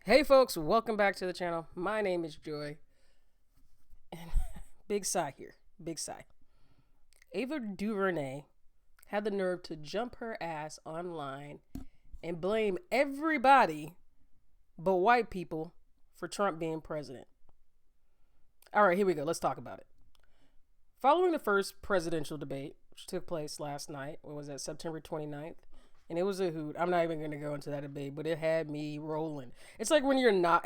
Hey folks, welcome back to the channel. My name is Joy. And big sigh here. Big sigh. Ava Duvernay had the nerve to jump her ass online and blame everybody but white people for Trump being president. Alright, here we go. Let's talk about it. Following the first presidential debate, which took place last night, what was that, September 29th? And it was a hoot. I'm not even going to go into that debate, but it had me rolling. It's like when you're not.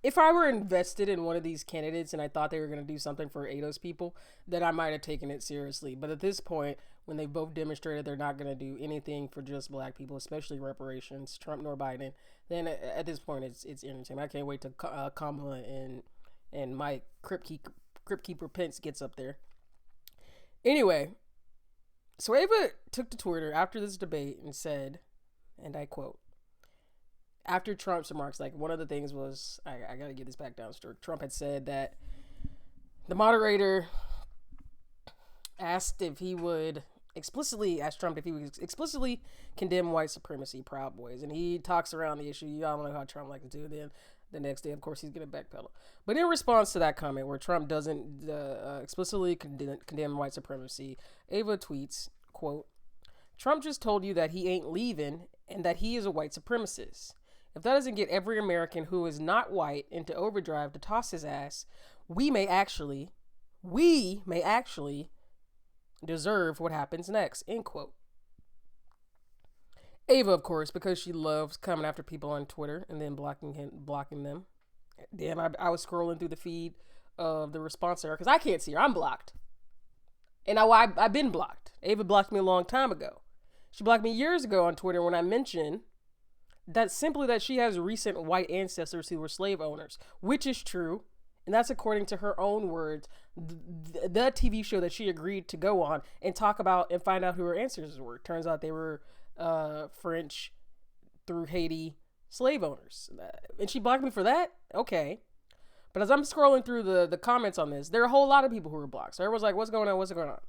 If I were invested in one of these candidates and I thought they were going to do something for ADOS people, then I might have taken it seriously. But at this point, when they both demonstrated they're not going to do anything for just black people, especially reparations, Trump nor Biden, then at this point, it's entertaining. I can't wait till Kamala and Mike Crypt Keeper Pence gets up there. Anyway. So Ava took to Twitter after this debate and said, and I quote, after Trump's remarks, like one of the things was, I got to get this back down. Trump had said that the moderator asked Trump if he would explicitly condemn white supremacy, Proud Boys. And he talks around the issue. Y'all know how Trump likes to do. Then the next day, of course, he's going to backpedal. But in response to that comment where Trump doesn't explicitly condemn white supremacy, Ava tweets, quote, Trump just told you that he ain't leaving and that he is a white supremacist. If that doesn't get every American who is not white into overdrive to toss his ass, we may actually deserve what happens next, end quote. Ava, of course, because she loves coming after people on Twitter and then blocking them. Damn, I was scrolling through the feed of the response to her because I can't see her. I'm blocked. And I've been blocked. Ava blocked me a long time ago. She blocked me years ago on Twitter when I mentioned that she has recent white ancestors who were slave owners, which is true. And that's according to her own words, the TV show that she agreed to go on and talk about and find out who her ancestors were. Turns out they were French through Haiti slave owners. And she blocked me for that? Okay. But as I'm scrolling through the comments on this, there are a whole lot of people who were blocked. So everyone's like, what's going on?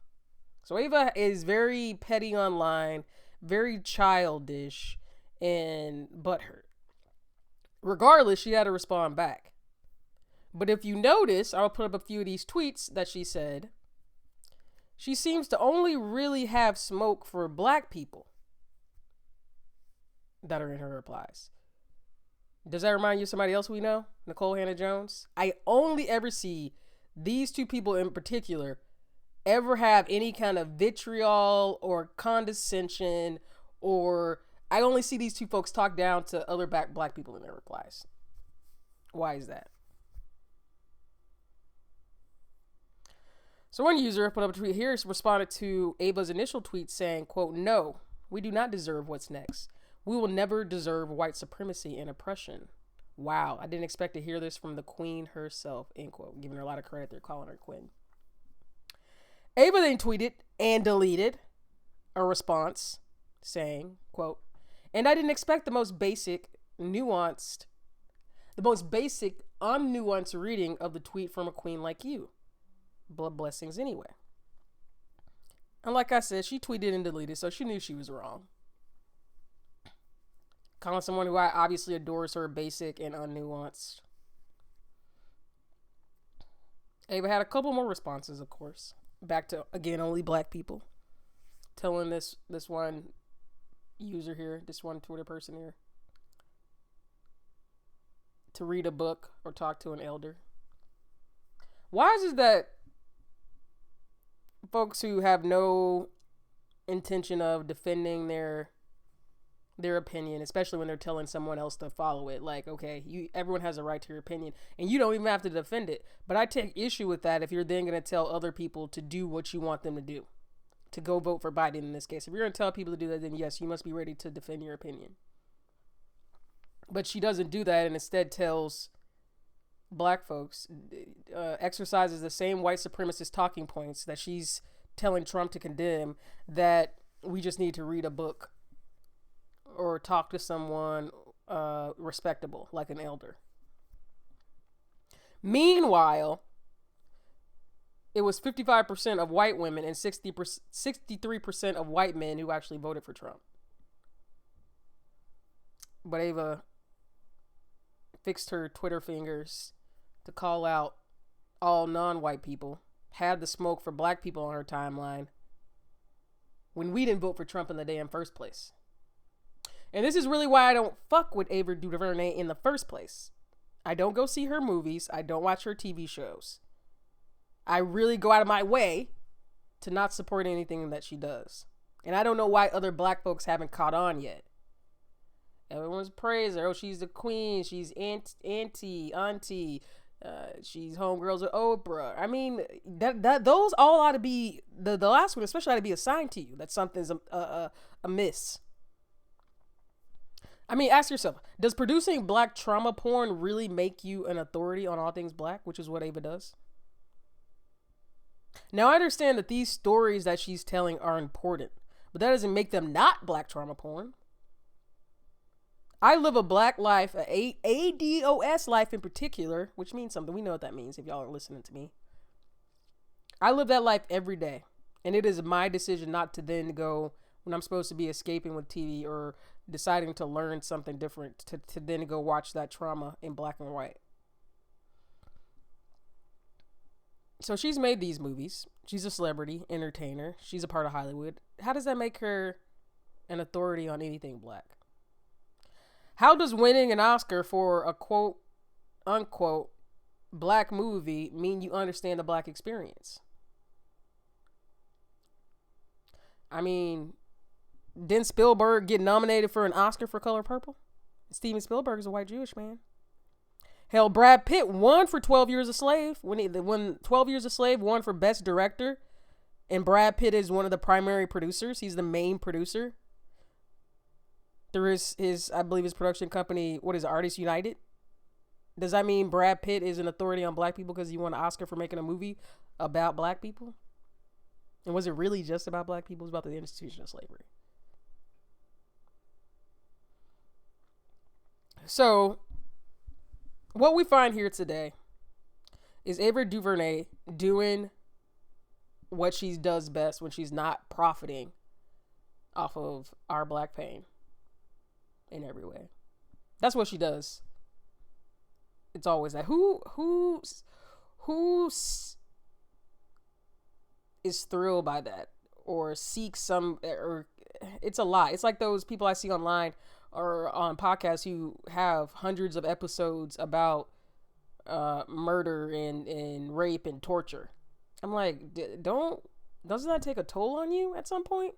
So Ava is very petty online, very childish, and butthurt. Regardless, she had to respond back. But if you notice, I'll put up a few of these tweets that she said. She seems to only really have smoke for black people that are in her replies. Does that remind you of somebody else we know? Nicole Hannah-Jones? I only ever see these two people in particular ever have any kind of vitriol or condescension, or I only see these two folks talk down to other black people in their replies. Why is that? So one user put up a tweet here, responded to Ava's initial tweet saying, quote, no, we do not deserve what's next. We will never deserve white supremacy and oppression. Wow, I didn't expect to hear this from the queen herself, end quote. Giving her a lot of credit, they're calling her queen. Ava then tweeted and deleted a response saying, quote, and I didn't expect the most basic, unnuanced reading of the tweet from a queen like you. Blood blessings anyway. And like I said, she tweeted and deleted, so she knew she was wrong. Calling someone who I obviously adores her basic and unnuanced. Ava had a couple more responses, of course. Back to, again, only black people. Telling this one user here, this one Twitter person here, to read a book or talk to an elder. Why is it that folks who have no intention of defending their opinion, especially when they're telling someone else to follow it, like, okay, everyone has a right to your opinion and you don't even have to defend it, but I take issue with that if you're then going to tell other people to do what you want them to do, to go vote for Biden in this case. If you're going to tell people to do that, then yes, you must be ready to defend your opinion. But she doesn't do that and instead tells black folks, exercises the same white supremacist talking points that she's telling Trump to condemn, that we just need to read a book or talk to someone respectable, like an elder. Meanwhile, it was 55% of white women and 63% of white men who actually voted for Trump. But Ava fixed her Twitter fingers to call out all non-white people, had the smoke for black people on her timeline when we didn't vote for Trump in the damn first place. And this is really why I don't fuck with Ava Duvernay in the first place. I don't go see her movies. I don't watch her TV shows. I really go out of my way to not support anything that she does. And I don't know why other black folks haven't caught on yet. Everyone's praising her. Oh, she's the queen. She's auntie. She's homegirls with Oprah. I mean, those all ought to be, the last one especially ought to be assigned to you. That something's amiss. I mean, ask yourself, does producing black trauma porn really make you an authority on all things black, which is what Ava does? Now, I understand that these stories that she's telling are important, but that doesn't make them not black trauma porn. I live a black life, a ADOS life in particular, which means something. We know what that means if y'all are listening to me. I live that life every day, and it is my decision not to then go, when I'm supposed to be escaping with TV or deciding to learn something different, to then go watch that trauma in black and white. So she's made these movies. She's a celebrity, entertainer. She's a part of Hollywood. How does that make her an authority on anything black? How does winning an Oscar for a quote unquote black movie mean you understand the black experience? I mean, didn't Spielberg get nominated for an Oscar for Color Purple? Steven Spielberg is a white Jewish man. Hell, Brad Pitt won for 12 Years a Slave. When 12 Years a Slave won for Best Director, and Brad Pitt is one of the primary producers. He's the main producer. Through his I believe his production company, what is it, Artists United? Does that mean Brad Pitt is an authority on black people because he won an Oscar for making a movie about black people? And was it really just about black people? It was about the institution of slavery. So, what we find here today is Ava DuVernay doing what she does best when she's not profiting off of our black pain in every way. That's what she does. It's always that. Who is thrilled by that or seeks some, or it's a lot. It's like those people I see online or on podcasts who have hundreds of episodes about murder and rape and torture. I'm like, doesn't that take a toll on you at some point?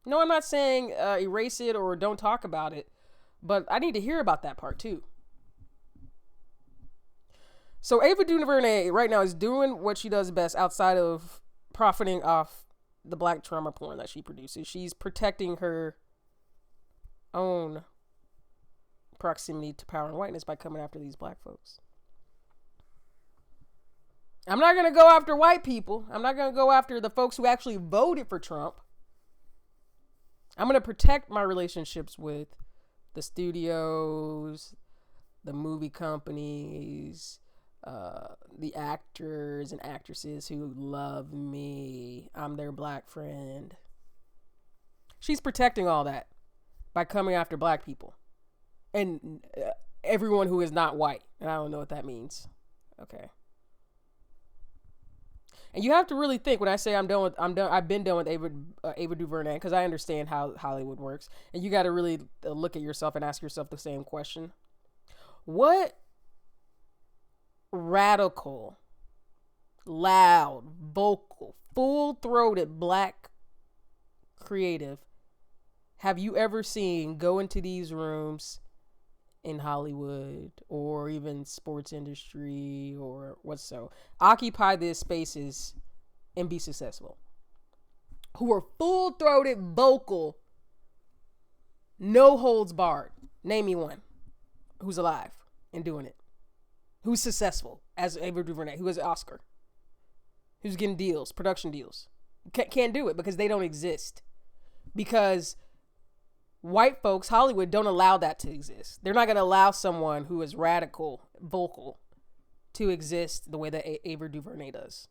No, I'm not saying erase it or don't talk about it, but I need to hear about that part too. So Ava DuVernay right now is doing what she does best outside of profiting off the black trauma porn that she produces. She's protecting her own proximity to power and whiteness by coming after these black folks. I'm not going to go after white people. I'm not going to go after the folks who actually voted for Trump. I'm going to protect my relationships with the studios, the movie companies, the actors and actresses who love me. I'm their black friend. She's protecting all that by coming after black people and everyone who is not white. And I don't know what that means. Okay. And you have to really think when I say I've been done with Ava DuVernay, because I understand how Hollywood works. And you got to really look at yourself and ask yourself the same question. What radical, loud, vocal, full-throated black creative have you ever seen go into these rooms in Hollywood or even sports industry or what's so, occupy these spaces and be successful? Who are full-throated, vocal, no holds barred. Name me one who's alive and doing it. Who's successful as Ava DuVernay, who has an Oscar, who's getting deals, production deals. Can't do it because they don't exist. Because white folks, Hollywood, don't allow that to exist. They're not going to allow someone who is radical, vocal, to exist the way that Ava DuVernay does.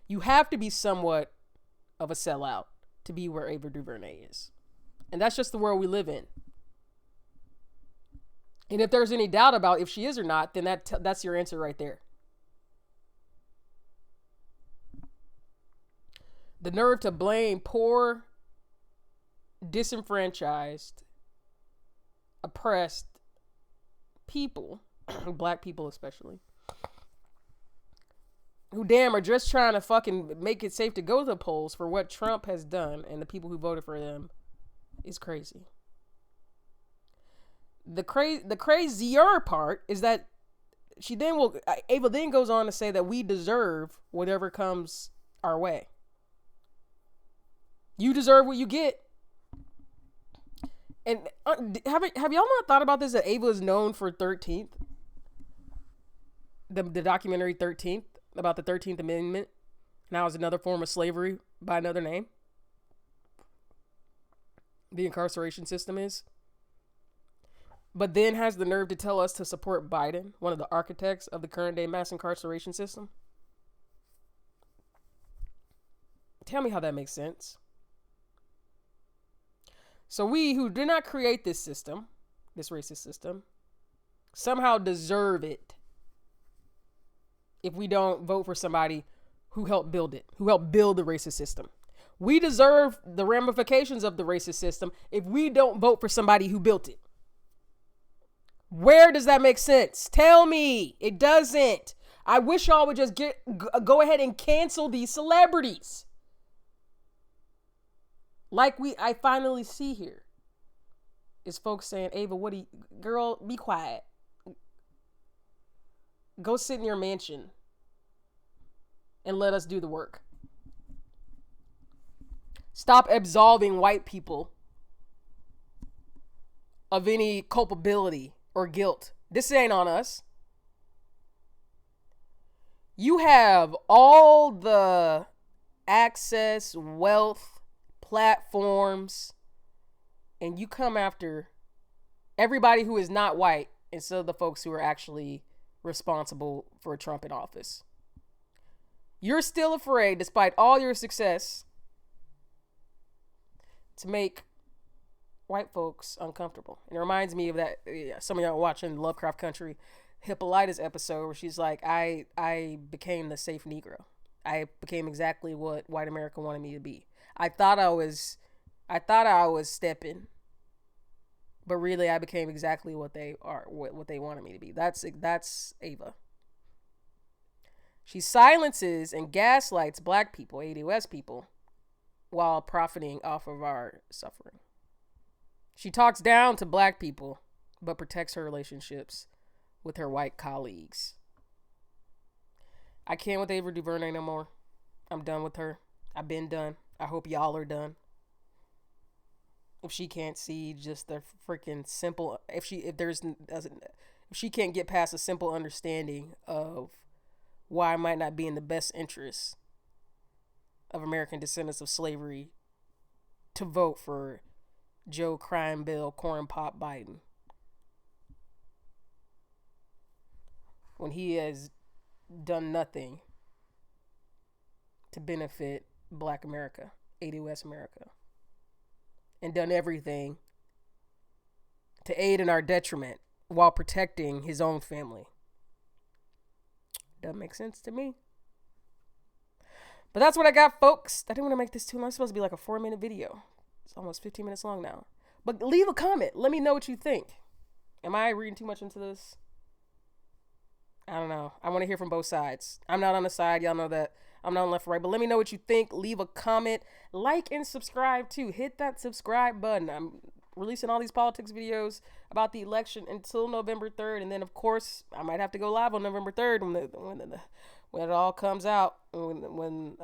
You have to be somewhat of a sellout to be where Ava DuVernay is. And that's just the world we live in. And if there's any doubt about if she is or not, then that's your answer right there. The nerve to blame poor, disenfranchised, oppressed people, black people especially, who damn are just trying to fucking make it safe to go to the polls for what Trump has done, and the people who voted for them is crazy. The crazier part is that Ava then goes on to say that we deserve whatever comes our way. You deserve what you get. And have y'all not thought about this, that Ava is known for 13th? The documentary 13th, about the 13th Amendment. Now is another form of slavery by another name. The incarceration system is. But then has the nerve to tell us to support Biden, one of the architects of the current day mass incarceration system. Tell me how that makes sense. So we who did not create this system, this racist system, somehow deserve it if we don't vote for somebody who helped build it, who helped build the racist system. We deserve the ramifications of the racist system if we don't vote for somebody who built it. Where does that make sense? Tell me. It doesn't. I wish y'all would just go ahead and cancel these celebrities. Like I finally see here is folks saying, Ava, girl, be quiet. Go sit in your mansion and let us do the work. Stop absolving white people of any culpability or guilt. This ain't on us. You have all the access, wealth, platforms, and you come after everybody who is not white instead of the folks who are actually responsible for Trump in office. You're still afraid, despite all your success, to make white folks uncomfortable. And it reminds me of that, some of y'all watching Lovecraft Country, Hippolyta's episode, where she's like, I became the safe Negro. I became exactly what white America wanted me to be. I thought I was stepping, but really I became exactly what they wanted me to be. That's Ava. She silences and gaslights black people, ADOS people, while profiting off of our suffering. She talks down to black people, but protects her relationships with her white colleagues. I can't with Ava DuVernay no more. I'm done with her. I've been done. I hope y'all are done. If she can't see just the freaking simple, if she can't get past a simple understanding of why it might not be in the best interest of American descendants of slavery to vote for Joe Crime Bill Corn Pop Biden, when he has done nothing to benefit Black America, ADOS America, and done everything to aid in our detriment while protecting his own family. Doesn't make sense to me. But that's what I got, folks. I didn't want to make this too long. It's supposed to be like a 4-minute video. It's almost 15 minutes long now. But leave a comment. Let me know what you think. Am I reading too much into this? I don't know. I want to hear from both sides. I'm not on the side. Y'all know that. I'm not on left or right. But let me know what you think. Leave a comment. Like and subscribe too. Hit that subscribe button. I'm releasing all these politics videos about the election until November 3rd. And then, of course, I might have to go live on November 3rd when it all comes out. When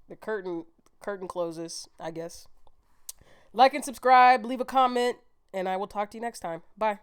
the curtain closes, I guess. Like and subscribe. Leave a comment. And I will talk to you next time. Bye.